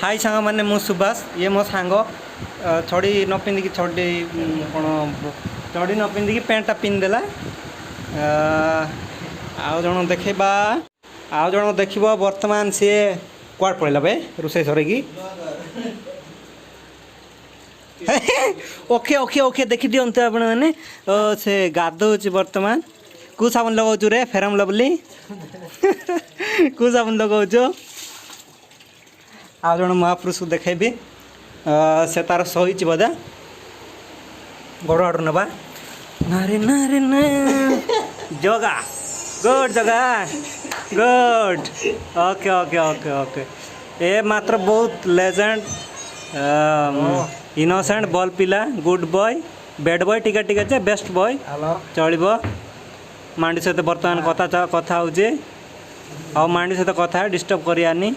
high सांग मैंने मु सुभाष ये मो सांग छड़ी न पिंधिकी छड़ी कौन चढ़ी न पिंधिकी पैंटा पिंधिदेला आउ जन देखा आउ जन देख बर्तमान सी कुआड़ पड़ेगा बे रोसे सरकी ओके ओके ओके देखी दिंतु आपण मैंने से गाधोच बर्तमान कौ साबुन लगाऊ रे फेरम लवली कौ साबुन लगाऊ आ जन महापुरुष को देखेबी से तार सही बोधे गोड़ आड़ नवा नारे नारे ना जगा गुड जगा good okay okay okay okay ए मात्र बहुत लेजेंड इनोसेंट बल पिला गुड बॉय बैड बॉय टिका टिका बेस्ट बॉय चलो मांडी सहित बर्तमान कथा हो मांडी सहित कथा डिस्टर्ब करियानी